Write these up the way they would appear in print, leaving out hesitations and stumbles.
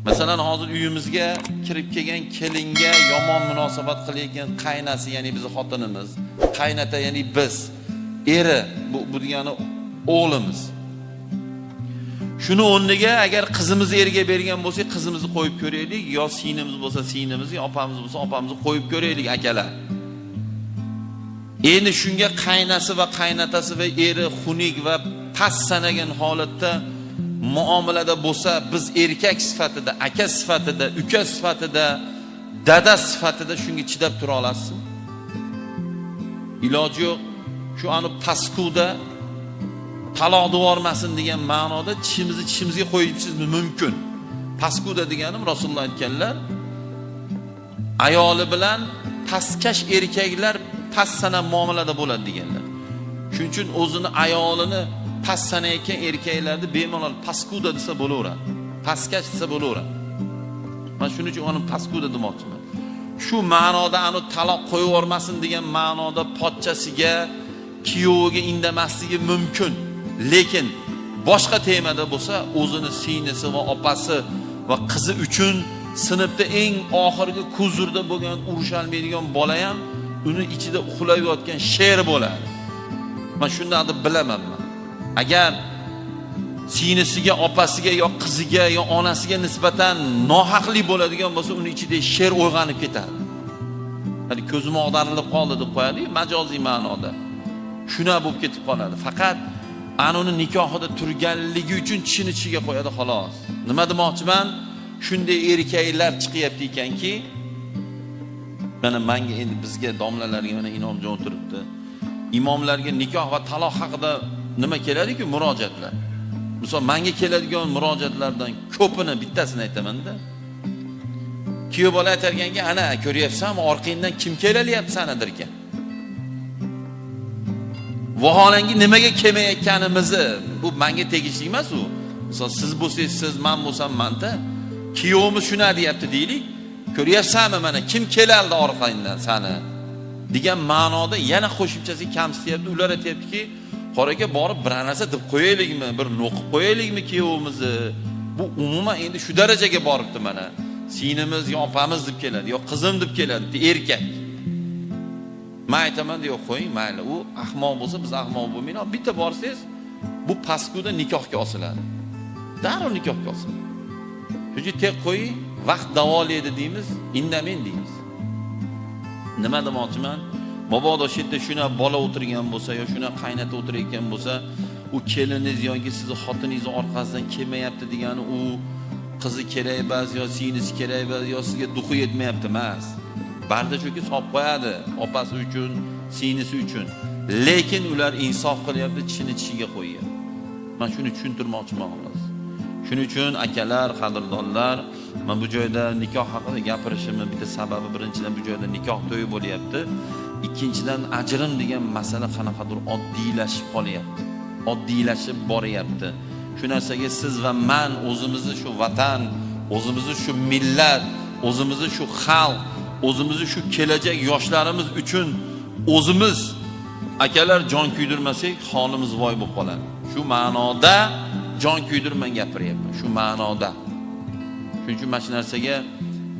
Masalan, hozir uyimizga kirib kelgan kelinga yomon munosabat qilayotgan qaynasi, ya'ni bizning xotinimiz, qaynata ya'ni biz, eri, bu degani o'g'limiz. Shuni o'rniga agar qizimizni eriga bergan bo'lsak, qizimizni qo'yib ko'raylik, yo singlimiz bo'lsa singlimizni, yo opamiz bo'lsa opamizni qo'yib ko'raylik akalar. Endi shunga qaynasi va qaynatasi va eri xunuk va past sanagan holatda muomalada bo'lsa, biz erkak sifatida, aka sifatida, uka sifatida, dada sifatida shunga chidab tura olasizmi? Iloji yo'q. Shu ani paskuda taloq devormasin degan ma'noda tishimizga qo'yishimiz mumkin. Paskuda deganim Rasululloh aytganlar, ayoli bilan pastkash erkaklar past sana muomalada bo'ladi deganlar. Shuning uchun o'zini ayolini past sanayotgan erkaklarni bemalol paskuda desa bo'laveradi. Pastkash desa bo'laveradi. Men shuning uchun uni paskuda demoqchiman. Shu ma'noda ani taloq qo'yib yubormasin degan ma'noda pochchasiga, kuyoviga indamasligi mumkin. Lekin boshqa temada bo'lsa, o'zini singlisi va opasi va qizi uchun sinfda eng oxirgi kuzurda bo'lgan, urushalmaydigan bola ham uni ichida uxlab yotgan sher bo'ladi. Men shunday deb bilaman. Agar singlisiga, opasiga yo qiziga yo onasiga nisbatan nohaqlik bo'ladigan bo'lsa, uni ichida sher uyg'onib ketadi. Hali ko'zim og'darilib qoldi deb qo'yadi, majoziy ma'noda. Shuna bo'lib ketib qoladi. Faqat uni nikohida turganligi uchun tishini tishiga qo'yadi xolos. Nima demoqchiman? Shunday erkaklar chiqyapti ekanki, mana menga endi bizga domlalarga mana inomjon o'tiribdi. Imomlarga nikoh va taloq haqida nima keladi-ku murojaatlar. Misol menga keladigan murojaatlardan ko'pini bittasini aytaman-da. Kuyov bola aytarganga, ana ko'ryapsanmi, orqangdan kim kelalyapti sanadir ekan. Vaholanki nimaga kelmayotganimizni bu menga tegishli emas u. Misol siz bo'lsangiz siz, men bo'lsam menda. Kuyovimiz shuna deyapti deylik. Ko'ryapsanmi mana kim kelaldi orqangdan sani degan ma'noda yana qo'shimchasiga kamsityapti. Ular aytayaptiki, qoraga borib bir narsa deb qo'yaylikmi, bir no'qib qo'yaylikmi kuyovimizni. Bu umuman endi shu darajaga boribdi mana. Singlimiz yo opamiz deb keladi, yo qizim deb keladi, erkak. Men aytaman deb qo'ying, mayli. U ahmoq bo'lsa, biz ahmoq bo'lmaymiz. Bitta borsangiz, bu paskuda nikohga osiladi. Darrov nikohga osiladi. Shuning tek qo'ying, vaqt davolaydi deymiz, indamen deymiz. Nima demoqchiman? Mabodo shu yerda shuna bola o'tirgan bo'lsa, yo shuna qaynata o'tirayotgan bo'lsa, u keliningiz yoki sizni xotiningiz orqasidan kelmayapti degani u qizi kerak emas, yo singlisi kerak emas, yo sizga duxu yetmayapti emas. Barda cho'ki solib qo'yadi, opasi uchun, singlisi uchun. Lekin ular insof qilyapti, tishini tishiga qo'yadi. Men shuni tushuntirmoqchiman xolos. Shuning uchun akalar, qadrdonlar, men bu joyda nikoh haqida gapirishimning bitta sababi, birinchidan bu joyda nikoh to'yi bo'lyapti. Ikkinchidan ajrim degan masala qanaqadir oddiylashib qolyapti. Oddiylashib boryapti. Shu narsaga siz va men o'zimizni shu vatan, o'zimizni shu millat, o'zimizni shu xalq, o'zimizni shu kelajak yoshlarimiz uchun o'zimiz akalar jon kuydirmasak, holimiz voy bo'lib qoladi. Shu ma'noda jon kuydirman gapiryapman, shu ma'noda. Shuning uchun mana shu narsaga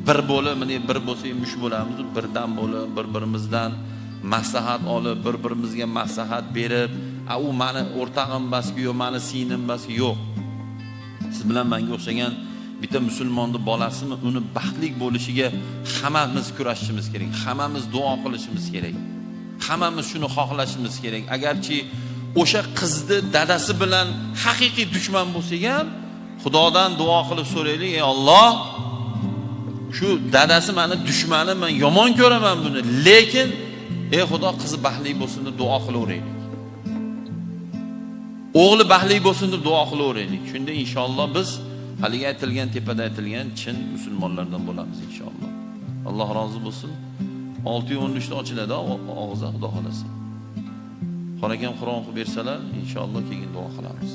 bir bo'lib, mana bir bo'lsak mush bo'lamiz, birdan bo'lib, bir-birimizdan maslahat olib, bir-birimizga maslahat berib, u meni o'rtag'im emas-ku, yo meni singlim emas-ku, yo'q. Siz bilan menga o'xshagan bitta musulmonning bolasimi, uni baxtli bo'lishiga hammamiz kurashishimiz kerak. Hammamiz duo qilishimiz kerak. Hammamiz shuni xohlashimiz kerak. Agarchi o'sha qizni dadasi bilan haqiqiy dushman bo'lsak ham, Xudodan duo qilib so'raylik, ey Alloh, shu dadasi meni dushmanim, men yomon ko'raman buni, lekin ey Xudo qizi baxtli bo'lsin deb duo qilaveraylik. O'g'li baxtli bo'lsin deb duo qilaveraylik. Shunda inshaalloh biz haliga aytilgan, tepada aytilgan chin musulmonlardan bo'lamiz inshaalloh. Alloh rozi bo'lsin. 6:13 da ochiladi og'iz, Xudo xolasa. Xonagan Qur'on o'qib bersalar, inshaalloh keyin duo qilamiz.